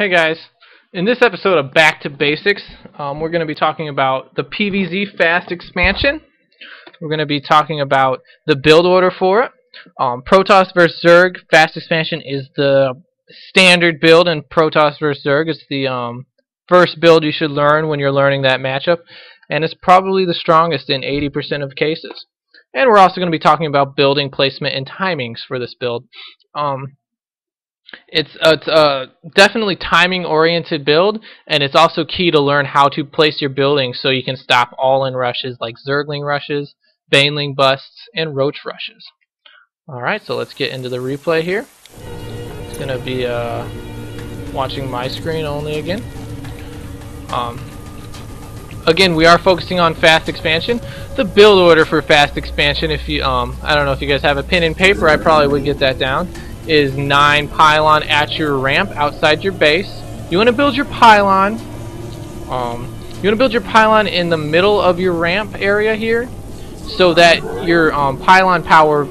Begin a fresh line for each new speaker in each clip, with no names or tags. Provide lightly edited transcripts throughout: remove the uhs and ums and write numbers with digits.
Hey guys, in this episode of Back to Basics, we're going to be talking about the PvZ fast expansion. We're going to be talking about the build order for it. Protoss vs Zerg fast expansion is the standard build, and Protoss vs Zerg is the first build you should learn when you're learning that matchup, and it's probably the strongest in 80% of cases. And we're also going to be talking about building placement and timings for this build. It's a definitely timing-oriented build, and it's also key to learn how to place your buildings so you can stop all-in rushes like Zergling rushes, Baneling busts, and Roach rushes. Alright, so let's get into the replay here. It's going to be watching my screen only again. Again, we are focusing on fast expansion. The build order for fast expansion, if you I don't know if you guys have a pen and paper, I probably would get that down, is 9 pylon at your ramp outside your base. You want to build your pylon. In the middle of your ramp area here, so that your pylon powers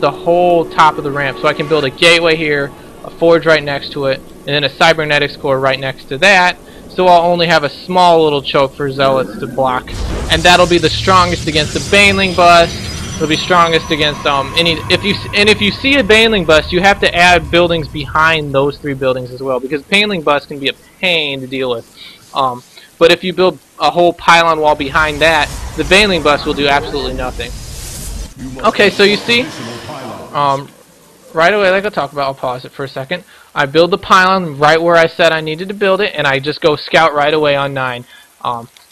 the whole top of the ramp. So I can build a gateway here, a forge right next to it, and then a cybernetics core right next to that. So I'll only have a small little choke for zealots to block, and that'll be the strongest against the Baneling bust. It'll be strongest against if you see a Baneling bust, you have to add buildings behind those 3 buildings as well, because Baneling bust can be a pain to deal with. But if you build a whole pylon wall behind that, the Baneling bust will do absolutely nothing. Okay, so you see, right away, like I'll talk about, I'll pause it for a second. I build the pylon right where I said I needed to build it, and I just go scout right away on 9.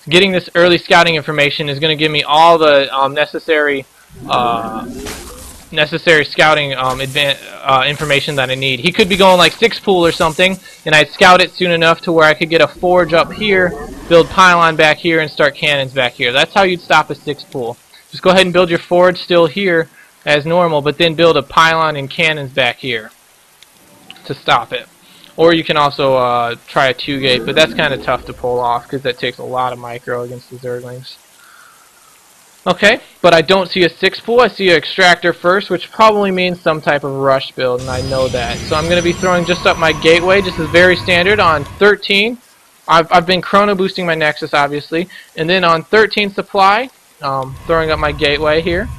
Getting this early scouting information is going to give me all the necessary scouting information that I need. He could be going like 6 pool or something, and I'd scout it soon enough to where I could get a forge up here, build pylon back here, and start cannons back here. That's how you'd stop a 6 pool. Just go ahead and build your forge still here as normal, but then build a pylon and cannons back here to stop it. Or you can also try a 2-gate, but that's kind of tough to pull off because that takes a lot of micro against the Zerglings. Okay, but I don't see a 6 pool. I see an extractor first, which probably means some type of rush build, and I know that. So I'm going to be throwing just up my gateway, just as very standard on 13. I've been chrono boosting my Nexus, obviously, and then on 13 supply, throwing up my gateway here.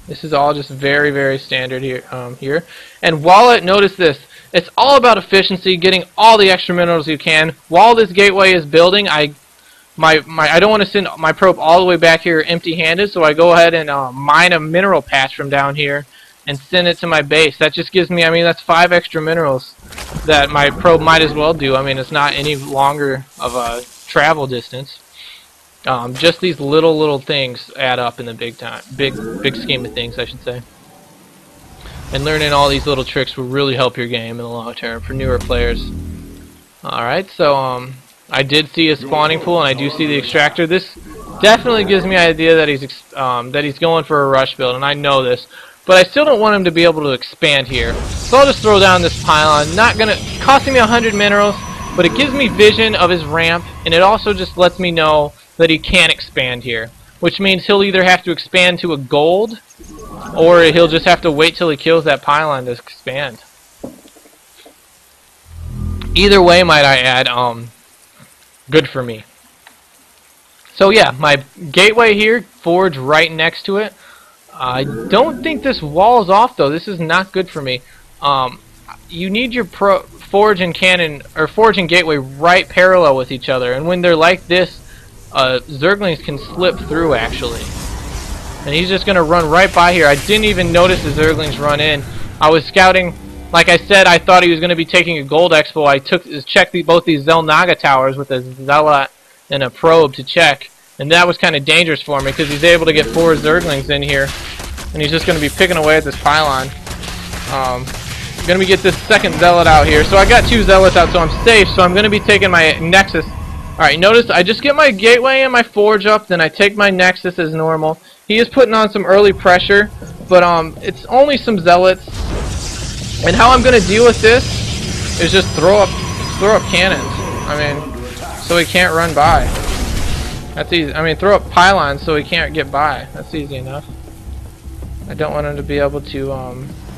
This is all just very, very standard here. And while notice this, it's all about efficiency, getting all the extra minerals you can. While this gateway is building, I don't want to send my probe all the way back here empty-handed, so I go ahead and mine a mineral patch from down here and send it to my base. That just gives me, I mean, that's 5 extra minerals that my probe might as well do. I mean, it's not any longer of a travel distance. Just these little things add up in the big scheme of things, I should say. And learning all these little tricks will really help your game in the long term for newer players. Alright, so I did see a spawning pool, and I do see the extractor. This definitely gives me an idea that he's going for a rush build, and I know this. But I still don't want him to be able to expand here. So I'll just throw down this pylon. Not gonna costing me 100 minerals, but it gives me vision of his ramp, and it also just lets me know that he can't expand here, which means he'll either have to expand to a gold, or he'll just have to wait till he kills that pylon to expand. Either way, might I add, good for me. So yeah, my gateway here, forge right next to it. I don't think this wall's off though. This is not good for me. You need your forge and cannon, or forge and gateway right parallel with each other, and when they're like this, Zerglings can slip through actually. And he's just gonna run right by here. I didn't even notice the Zerglings run in. I was scouting. Like I said, I thought he was going to be taking a gold expo. I checked both these Zelnaga towers with a zealot and a probe to check, and that was kind of dangerous for me because he's able to get 4 Zerglings in here, and he's just going to be picking away at this pylon. Going to get this second zealot out here. So I got 2 zealots out, so I'm safe. So I'm going to be taking my Nexus. Alright, notice I just get my gateway and my forge up, then I take my Nexus as normal. He is putting on some early pressure, but it's only some zealots. And how I'm going to deal with this is just throw up cannons. I mean, so he can't run by. That's easy. I mean, throw up pylons so he can't get by. That's easy enough. I don't want him to be able to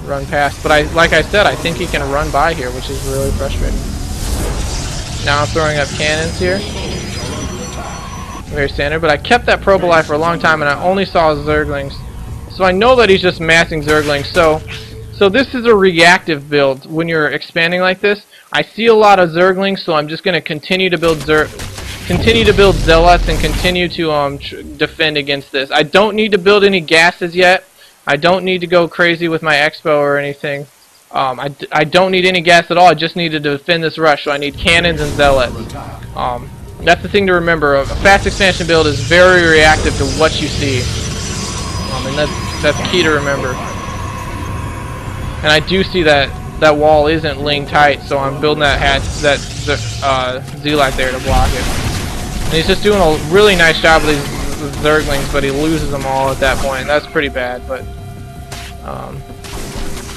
run past. But like I said, I think he can run by here, which is really frustrating. Now I'm throwing up cannons here. Very standard, but I kept that probe alive for a long time, and I only saw Zerglings. So I know that he's just massing Zerglings. So this is a reactive build when you're expanding like this. I see a lot of Zerglings, so I'm just going to continue to build Zealots and continue to defend against this. I don't need to build any gases yet. I don't need to go crazy with my expo or anything. I don't need any gas at all. I just need to defend this rush, so I need cannons and Zealots. That's the thing to remember. A fast expansion build is very reactive to what you see, and that's key to remember. And I do see that wall isn't laying tight, so I'm building that Zealot there to block it. And he's just doing a really nice job with these Zerglings, but he loses them all at that point. That's pretty bad. But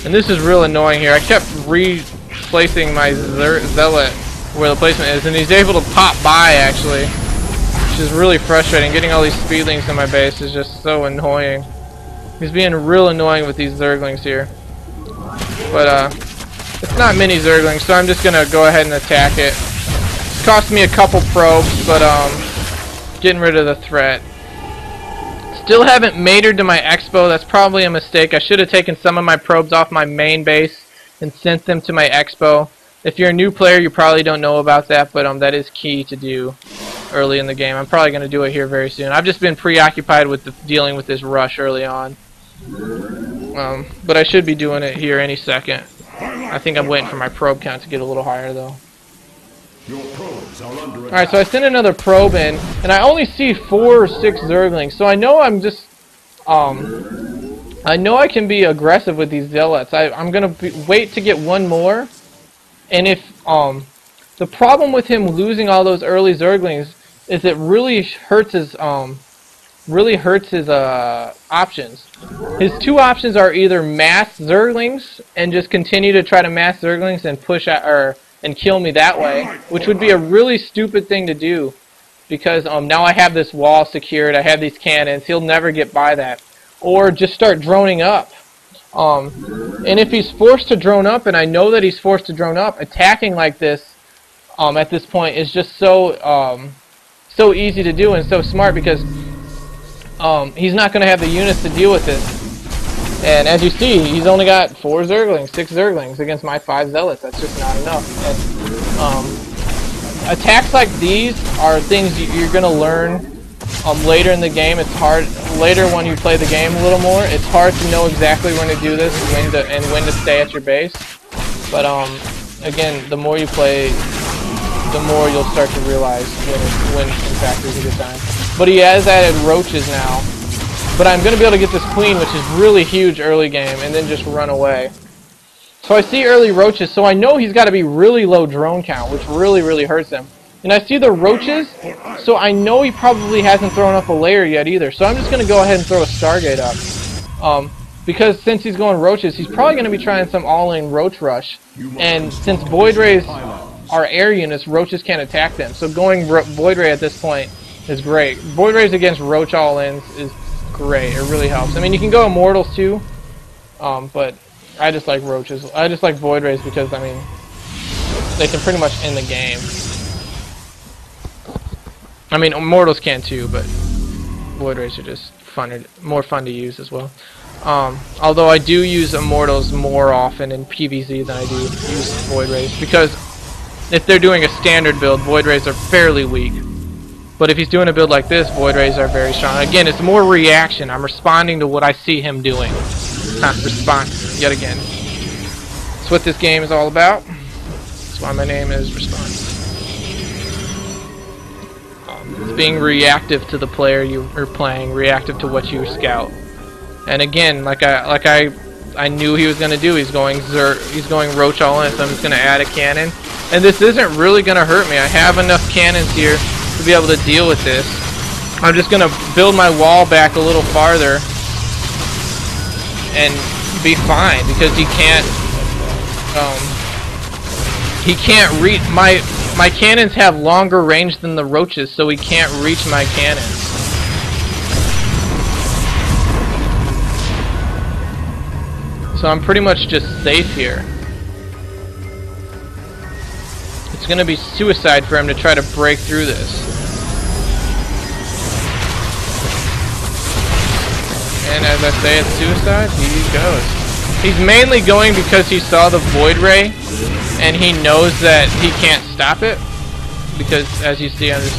and this is real annoying here. I kept replacing my Zealot where the placement is, and he's able to pop by actually, which is really frustrating. Getting all these speedlings in my base is just so annoying. He's being real annoying with these Zerglings here. But it's not many Zerglings, so I'm just gonna go ahead and attack it. It's cost me a couple probes, but getting rid of the threat. Still haven't matered to my expo. That's probably a mistake. I should have taken some of my probes off my main base and sent them to my expo. If you're a new player, you probably don't know about that, but that is key to do early in the game. I'm probably gonna do it here very soon. I've just been preoccupied with dealing with this rush early on. But I should be doing it here any second. I think I'm waiting for my probe count to get a little higher though. Alright, so I sent another probe in, and I only see 4 or 6 Zerglings, so I know I'm just, I know I can be aggressive with these Zealots. I'm gonna wait to get one more, and if, the problem with him losing all those early Zerglings is it really hurts his, options. His 2 options are either mass Zerglings and just continue to try to mass Zerglings and push out, and kill me that way, which would be a really stupid thing to do, because now I have this wall secured, I have these cannons, he'll never get by that. Or just start droning up. And if he's forced to drone up, and I know that he's forced to drone up, attacking like this at this point is just so so easy to do and so smart, because he's not going to have the units to deal with this. And as you see, he's only got 4 Zerglings, 6 Zerglings against my 5 Zealots. That's just not enough. And, attacks like these are things you're going to learn later in the game. It's hard later when you play the game a little more. It's hard to know exactly when to do this and when to stay at your base. But again, the more you play, the more you'll start to realize when in fact is a good time. But he has added roaches now. But I'm going to be able to get this queen, which is really huge early game, and then just run away. So I see early roaches, so I know he's got to be really low drone count, which really, really hurts him. And I see the roaches, so I know he probably hasn't thrown up a layer yet either. So I'm just going to go ahead and throw a Stargate up. Because since he's going roaches, he's probably going to be trying some all-in roach rush. And since Void Rays are air units, roaches can't attack them. So going Void Ray at this point is great. Void Rays against roach all-ins is great. It really helps. I mean, you can go Immortals too, but I just like roaches. I just like Void Rays because, I mean, they can pretty much end the game. I mean, Immortals can too, but Void Rays are just more fun to use as well. Although I do use Immortals more often in PvZ than I do use Void Rays, because if they're doing a standard build, Void Rays are fairly weak. But if he's doing a build like this, Void Rays are very strong. Again, it's more reaction. I'm responding to what I see him doing. Response, yet again. That's what this game is all about. That's why my name is Response. It's being reactive to the player you are playing, reactive to what you scout. And again, like I knew he was going to do, he's going roach all in, so I'm just going to add a cannon. And this isn't really going to hurt me. I have enough cannons here to be able to deal with this. I'm just gonna build my wall back a little farther and be fine, because he can't reach my cannons have longer range than the roaches, so he can't reach my cannons. So I'm pretty much just safe here. It's gonna be suicide for him to try to break through this. And as I say, it's suicide. He goes. He's mainly going because he saw the Void Ray, and he knows that he can't stop it. Because, as you see, I'm just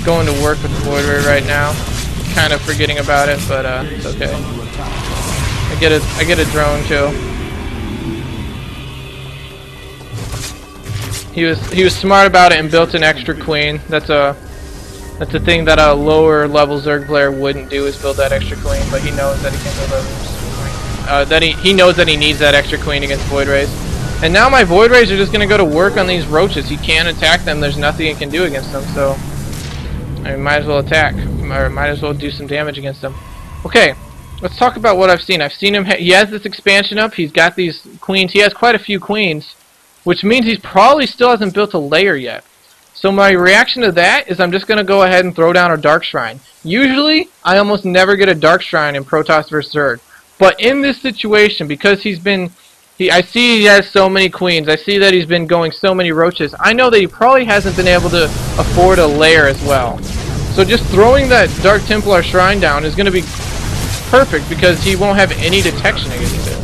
going to work with the Void Ray right now. Kind of forgetting about it, but it's okay. I get a drone kill. He was smart about it and built an extra queen. That's a thing that a lower level Zerg player wouldn't do, is build that extra queen. But he knows that he can build that. He knows that he needs that extra queen against Void Rays. And now my Void Rays are just gonna go to work on these roaches. He can't attack them. There's nothing he can do against them. So I might as well attack, or might as well do some damage against them. Okay, let's talk about what I've seen. I've seen him. He has this expansion up. He's got these queens. He has quite a few queens, which means he probably still hasn't built a lair yet. So my reaction to that is I'm just going to go ahead and throw down a Dark Shrine. Usually, I almost never get a Dark Shrine in Protoss vs. Zerg. But in this situation, because I see he has so many queens, I see that he's been going so many roaches, I know that he probably hasn't been able to afford a lair as well. So just throwing that Dark Templar Shrine down is going to be perfect because he won't have any detection against it.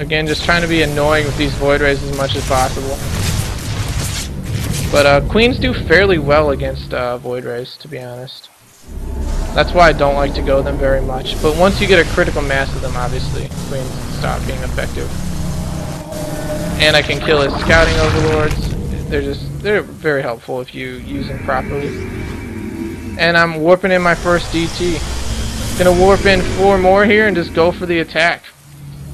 Again, just trying to be annoying with these Void Rays as much as possible. But queens do fairly well against Void Rays, to be honest. That's why I don't like to go them very much. But once you get a critical mass of them, obviously, queens stop being effective. And I can kill his scouting overlords. They're very helpful if you use them properly. And I'm warping in my first DT. Gonna warp in 4 more here and just go for the attack.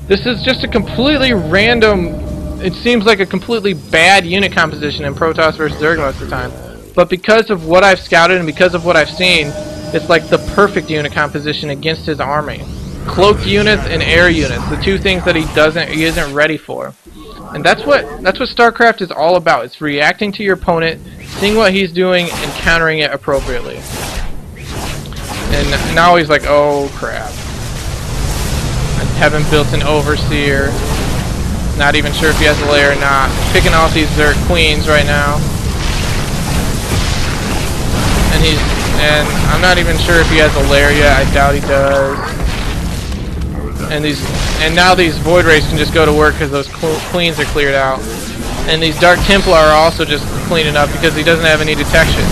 This is just a completely random, it seems like a completely bad unit composition in Protoss vs. Zerg most of the time. But because of what I've scouted and because of what I've seen, it's like the perfect unit composition against his army. Cloaked units and air units, the two things that he isn't ready for. And that's what StarCraft is all about. It's reacting to your opponent, seeing what he's doing, and countering it appropriately. And now he's like, oh crap. I haven't built an Overseer. Not even sure if he has a lair or not. Picking off these Zerg queens right now. And I'm not even sure if he has a lair yet. I doubt he does. And now these Void Rays can just go to work because those queens are cleared out. And these Dark Templar are also just cleaning up because he doesn't have any detection.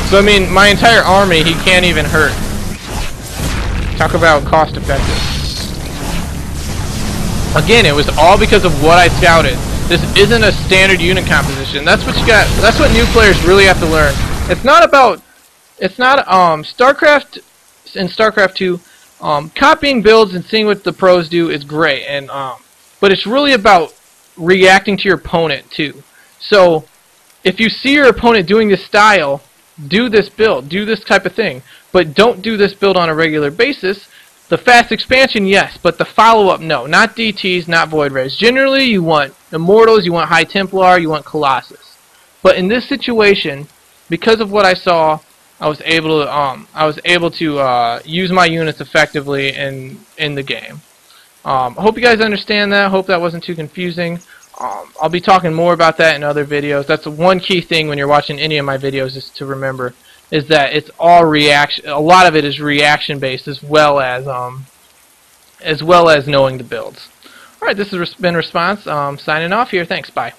So I mean, my entire army he can't even hurt. Talk about cost effective. Again, it was all because of what I scouted. This isn't a standard unit composition. That's what you got. That's what new players really have to learn. It's not StarCraft and StarCraft 2. Copying builds and seeing what the pros do is great, and but it's really about reacting to your opponent too. So if you see your opponent doing this style, do this build, do this type of thing, but don't do this build on a regular basis. The fast expansion, yes, but the follow-up, no. Not DTs, not Void Rays. Generally, you want Immortals, you want High Templar, you want Colossus. But in this situation, because of what I saw, I was able to use my units effectively in the game. I hope you guys understand that. I hope that wasn't too confusing. I'll be talking more about that in other videos. That's one key thing when you're watching any of my videos is to remember, is that it's all reaction. A lot of it is reaction based, as well as knowing the builds. All right, this has been Response. Signing off here. Thanks. Bye.